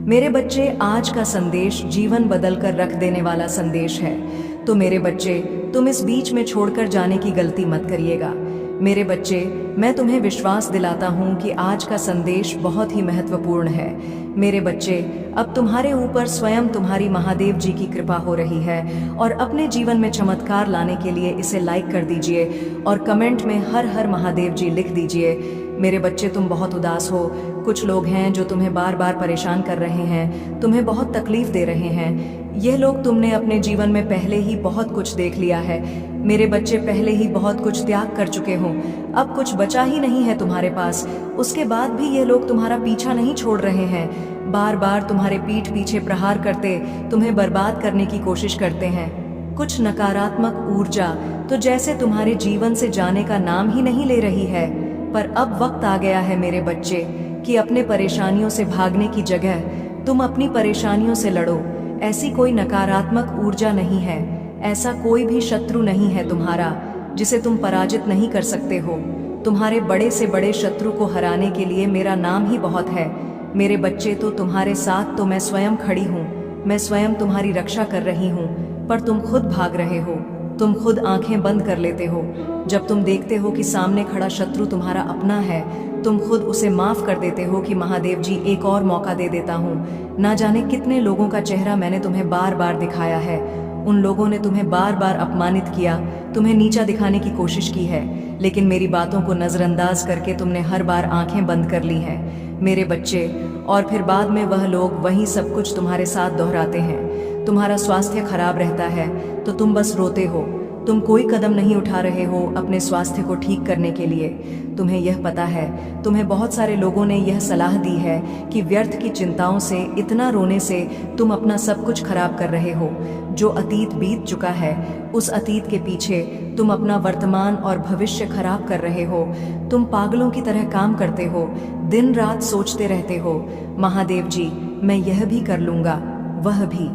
मेरे बच्चे, आज का संदेश जीवन बदल कर रख देने वाला संदेश है। तो मेरे बच्चे, तुम इस बीच में छोड़कर जाने की गलती मत करिएगा। मेरे बच्चे, मैं तुम्हें विश्वास दिलाता हूँ कि आज का संदेश बहुत ही महत्वपूर्ण है। मेरे बच्चे, अब तुम्हारे ऊपर स्वयं तुम्हारी महादेव जी की कृपा हो रही है और अपने जीवन में चमत्कार लाने के लिए इसे लाइक कर दीजिए और कमेंट में हर हर महादेव जी लिख दीजिए। मेरे बच्चे, तुम बहुत उदास हो। कुछ लोग हैं जो तुम्हें बार बार परेशान कर रहे हैं, तुम्हें बहुत तकलीफ दे रहे हैं। यह लोग तुमने अपने जीवन में पहले ही बहुत कुछ देख लिया है। मेरे बच्चे, पहले ही बहुत कुछ त्याग कर चुके हो, अब कुछ बचा ही नहीं है तुम्हारे पास। उसके बाद भी ये लोग तुम्हारा पीछा नहीं छोड़ रहे हैं। बार बार तुम्हारे पीठ पीछे प्रहार करते तुम्हें बर्बाद करने की कोशिश करते हैं। कुछ नकारात्मक ऊर्जा तो जैसे तुम्हारे जीवन से जाने का नाम ही नहीं ले रही है। पर अब वक्त आ गया है मेरे बच्चे कि अपने परेशानियों से भागने की जगह तुम अपनी परेशानियों से लड़ो। ऐसी कोई नकारात्मक ऊर्जा नहीं है, ऐसा कोई भी शत्रु नहीं है तुम्हारा जिसे तुम पराजित नहीं कर सकते हो। तुम्हारे बड़े से बड़े शत्रु को हराने के लिए मेरा नाम ही बहुत है। मेरे बच्चे, तो तुम्हारे साथ तो मैं स्वयं खड़ी हूँ, मैं स्वयं तुम्हारी रक्षा कर रही हूँ, पर तुम खुद भाग रहे हो। तुम खुद आंखें बंद कर लेते हो जब तुम देखते हो कि सामने खड़ा शत्रु तुम्हारा अपना है। तुम खुद उसे माफ कर देते हो कि महादेव जी, एक और मौका दे देता हूँ। ना जाने कितने लोगों का चेहरा मैंने तुम्हें बार बार दिखाया है। उन लोगों ने तुम्हें बार बार अपमानित किया, तुम्हें नीचा दिखाने की कोशिश की है, लेकिन मेरी बातों को नज़रअंदाज करके तुमने हर बार आंखें बंद कर ली हैं मेरे बच्चे। और फिर बाद में वह लोग वही सब कुछ तुम्हारे साथ दोहराते हैं। तुम्हारा स्वास्थ्य खराब रहता है तो तुम बस रोते हो। तुम कोई कदम नहीं उठा रहे हो अपने स्वास्थ्य को ठीक करने के लिए। तुम्हें यह पता है, तुम्हें बहुत सारे लोगों ने यह सलाह दी है कि व्यर्थ की चिंताओं से, इतना रोने से तुम अपना सब कुछ खराब कर रहे हो। जो अतीत बीत चुका है, उस अतीत के पीछे तुम अपना वर्तमान और भविष्य खराब कर रहे हो। तुम पागलों की तरह काम करते हो, दिन रात सोचते रहते हो, महादेव जी, मैं यह भी कर लूँगा, वह भी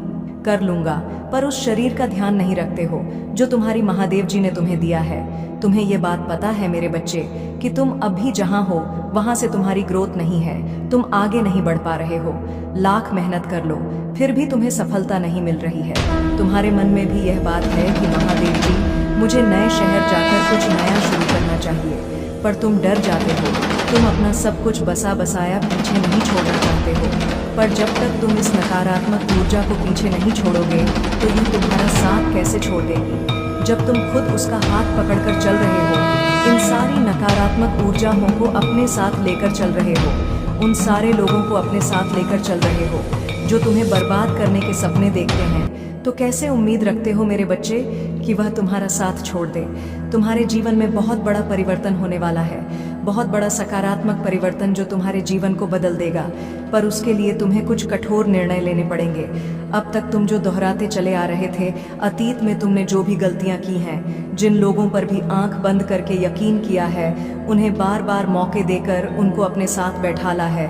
कर लूँगा, पर उस शरीर का ध्यान नहीं रखते हो जो तुम्हारी महादेव जी ने तुम्हें दिया है। तुम्हें ये बात पता है मेरे बच्चे कि तुम अभी जहाँ हो वहाँ से तुम्हारी ग्रोथ नहीं है, तुम आगे नहीं बढ़ पा रहे हो। लाख मेहनत कर लो फिर भी तुम्हें सफलता नहीं मिल रही है। तुम्हारे मन में भी यह बात है कि महादेव जी, मुझे नए शहर जाकर कुछ नया शुरू करना चाहिए, पर तुम डर जाते हो। तुम अपना सब कुछ बसा बसाया पीछे नहीं छोड़ना चाहते हो। पर जब तक तुम इस नकारात्मक ऊर्जा को पीछे नहीं छोड़ोगे तो ये तुम्हारा साथ कैसे छोड़ देगी। जब तुम खुद उसका हाथ पकड़कर चल रहे हो, इन सारी नकारात्मक ऊर्जाओं को अपने साथ लेकर चल रहे हो, उन सारे लोगों को अपने साथ लेकर चल रहे हो जो तुम्हें बर्बाद करने के सपने देखते हैं, तो कैसे उम्मीद रखते हो मेरे बच्चे कि वह तुम्हारा साथ छोड़ दे। तुम्हारे जीवन में बहुत बड़ा परिवर्तन होने वाला है, बहुत बड़ा सकारात्मक परिवर्तन जो तुम्हारे जीवन को बदल देगा, पर उसके लिए तुम्हें कुछ कठोर निर्णय लेने पड़ेंगे। अब तक तुम जो दोहराते चले आ रहे थे, अतीत में तुमने जो भी गलतियां की हैं, जिन लोगों पर भी आंख बंद करके यकीन किया है, उन्हें बार बार मौके देकर उनको अपने साथ बैठाला है,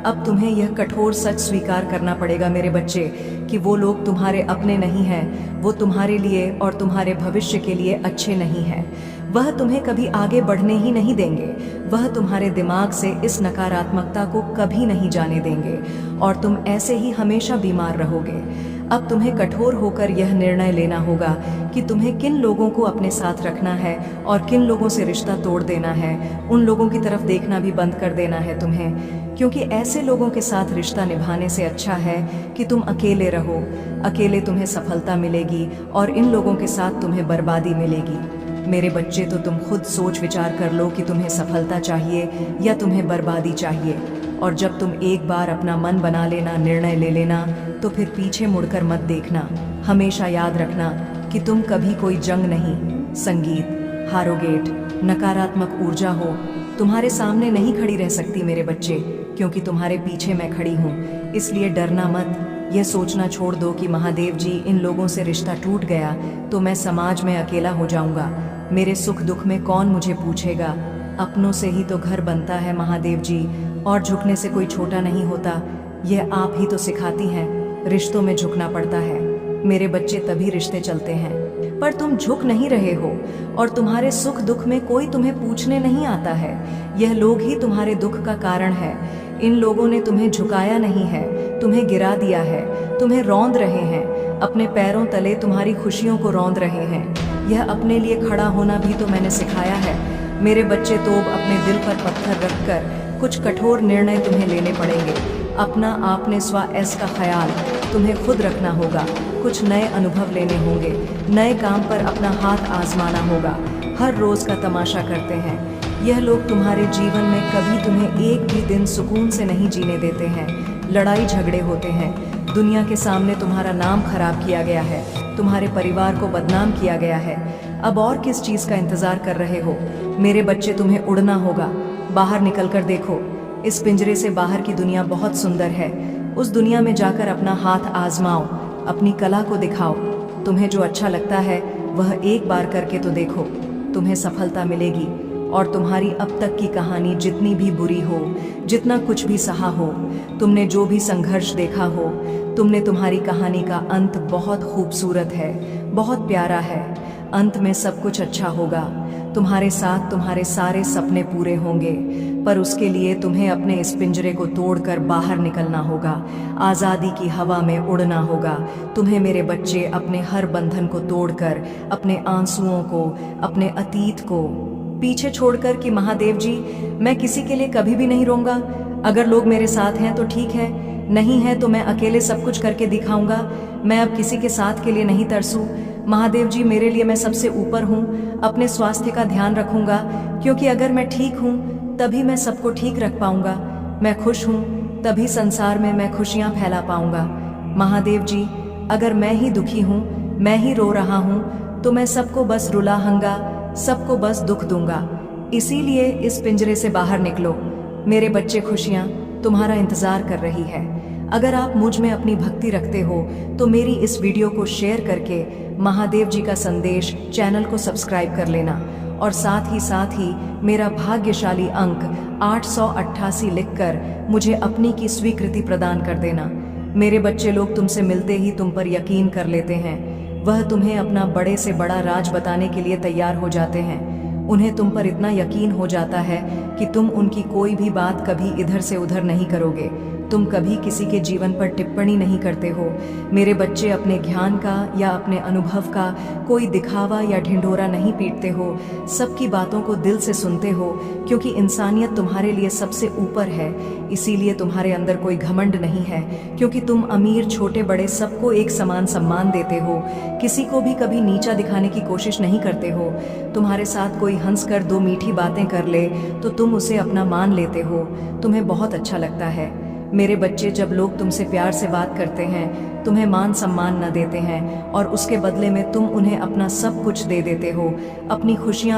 अब तुम्हें यह कठोर सच स्वीकार करना पड़ेगा मेरे बच्चे कि वो लोग तुम्हारे अपने नहीं हैं, वो तुम्हारे लिए और तुम्हारे भविष्य के लिए अच्छे नहीं हैं। वह तुम्हें कभी आगे बढ़ने ही नहीं देंगे, वह तुम्हारे दिमाग से इस नकारात्मकता को कभी नहीं जाने देंगे और तुम ऐसे ही हमेशा बीमार रहोगे। अब तुम्हें कठोर होकर यह निर्णय लेना होगा कि तुम्हें किन लोगों को अपने साथ रखना है और किन लोगों से रिश्ता तोड़ देना है। उन लोगों की तरफ देखना भी बंद कर देना है तुम्हें, क्योंकि ऐसे लोगों के साथ रिश्ता निभाने से अच्छा है कि तुम अकेले रहो। अकेले तुम्हें सफलता मिलेगी और इन लोगों के साथ तुम्हें बर्बादी मिलेगी। मेरे बच्चे, तो तुम खुद सोच विचार कर लो कि तुम्हें सफलता चाहिए या तुम्हें बर्बादी चाहिए। और जब तुम एक बार अपना मन बना लेना, निर्णय ले लेना, तो फिर पीछे मुड़कर मत देखना। हमेशा याद रखना कि तुम कभी कोई जंग नहीं, संगीत, हारोगेट, नकारात्मक ऊर्जा हो तुम्हारे सामने नहीं खड़ी रह सकती मेरे बच्चे, क्योंकि तुम्हारे पीछे मैं खड़ी हूँ। इसलिए डरना मत, यह सोचना छोड़ दो कि महादेव जी, इन लोगों से रिश्ता टूट गया तो मैं समाज में अकेला हो जाऊंगा, मेरे सुख दुख में कौन मुझे पूछेगा। अपनों से ही तो घर बनता है महादेव जी, और झुकने से कोई छोटा नहीं होता। यह आप ही तो सिखाती हैं, रिश्तों में झुकना पड़ता है मेरे बच्चे, तभी रिश्ते चलते हैं। पर तुम झुक नहीं रहे हो और तुम्हारे सुख दुख में कोई तुम्हें पूछने नहीं आता है। यह लोग ही तुम्हारे दुख का कारण है। इन लोगों ने तुम्हें झुकाया नहीं है, तुम्हें गिरा दिया है, तुम्हें रौंद रहे हैं, अपने पैरों तले तुम्हारी खुशियों को रौंद रहे हैं। यह अपने लिए खड़ा होना भी तो मैंने सिखाया है। मेरे बच्चे, तो अब अपने दिल पर पत्थर रखकर कुछ कठोर निर्णय तुम्हें लेने पड़ेंगे। अपना आपने स्व एस का ख्याल तुम्हें खुद रखना होगा। कुछ नए अनुभव लेने होंगे, नए काम पर अपना हाथ आजमाना होगा। हर रोज का तमाशा करते हैं। यह लोग तुम्हारे जीवन में कभी तुम्हें एक भी दिन सुकून से नहीं जीने देते हैं। लड़ाई झगड़े होते हैं। दुनिया के सामने तुम्हारा नाम खराब किया गया है, तुम्हारे परिवार को बदनाम किया गया है। अब और किस चीज का इंतजार कर रहे हो? मेरे बच्चे, तुम्हें उड़ना होगा। बाहर निकलकर देखो। इस पिंजरे से बाहर की दुनिया बहुत सुंदर है। उस दुनिया में जाकर अपना हाथ आजमाओ, अपनी कला को दिखाओ। तुम्हें जो अच्छा लगता है वह एक बार करके तो देखो, तुम्हें सफलता मिलेगी। और तुम्हारी अब तक की कहानी जितनी भी बुरी हो, जितना कुछ भी सहा हो, तुमने जो भी संघर्ष देखा हो, तुम्हारी कहानी का अंत बहुत खूबसूरत है, बहुत प्यारा है। अंत में सब कुछ अच्छा होगा। तुम्हारे साथ तुम्हारे सारे सपने पूरे होंगे, पर उसके लिए तुम्हें अपने इस पिंजरे को तोड़कर बाहर निकलना होगा। आज़ादी की हवा में उड़ना होगा। तुम्हें मेरे बच्चे अपने हर बंधन को तोड़कर, अपने आंसुओं को, अपने अतीत को पीछे छोड़कर कि महादेव जी, मैं किसी के लिए कभी भी नहीं रोऊंगा। अगर लोग मेरे साथ हैं तो ठीक है, नहीं है तो मैं अकेले सब कुछ करके दिखाऊंगा। मैं अब किसी के साथ के लिए नहीं तरसूं। महादेव जी, मेरे लिए मैं सबसे ऊपर हूँ। अपने स्वास्थ्य का ध्यान रखूंगा, क्योंकि अगर मैं ठीक हूँ तभी मैं सबको ठीक रख पाऊंगा। मैं खुश हूँ तभी संसार में मैं खुशियाँ फैला पाऊंगा। महादेव जी, अगर मैं ही दुखी हूँ, मैं ही रो रहा हूँ, तो मैं सबको बस रुलाऊंगा, सबको बस दुख दूंगा। इसीलिए इस पिंजरे से बाहर निकलो। मेरे बच्चे, खुशियाँ तुम्हारा इंतजार कर रही है। अगर आप मुझ में अपनी भक्ति रखते हो तो मेरी इस वीडियो को शेयर करके महादेव जी का संदेश चैनल को सब्सक्राइब कर लेना, और साथ ही मेरा भाग्यशाली अंक 888 लिखकर मुझे अपनी की स्वीकृति प्रदान कर देना। मेरे बच्चे, लोग तुमसे मिलते ही तुम पर यकीन कर लेते हैं। वह तुम्हें अपना बड़े से बड़ा राज बताने के लिए तैयार हो जाते हैं। उन्हें तुम पर इतना यकीन हो जाता है कि तुम उनकी कोई भी बात कभी इधर से उधर नहीं करोगे। तुम कभी किसी के जीवन पर टिप्पणी नहीं करते हो। मेरे बच्चे, अपने ज्ञान का या अपने अनुभव का कोई दिखावा या ढिंढोरा नहीं पीटते हो। सबकी बातों को दिल से सुनते हो, क्योंकि इंसानियत तुम्हारे लिए सबसे ऊपर है। इसीलिए तुम्हारे अंदर कोई घमंड नहीं है, क्योंकि तुम अमीर छोटे बड़े सबको एक समान सम्मान देते हो। किसी को भी कभी नीचा दिखाने की कोशिश नहीं करते हो। तुम्हारे साथ कोई हंसकर दो मीठी बातें कर ले तो तुम उसे अपना मान लेते हो। तुम्हें बहुत अच्छा लगता है। मेरे बच्चे, जब लोग तुमसे प्यार से बात करते हैं, तुम्हें मान सम्मान न देते हैं, और उसके बदले में तुम उन्हें अपना सब कुछ दे देते हो, अपनी खुशियाँ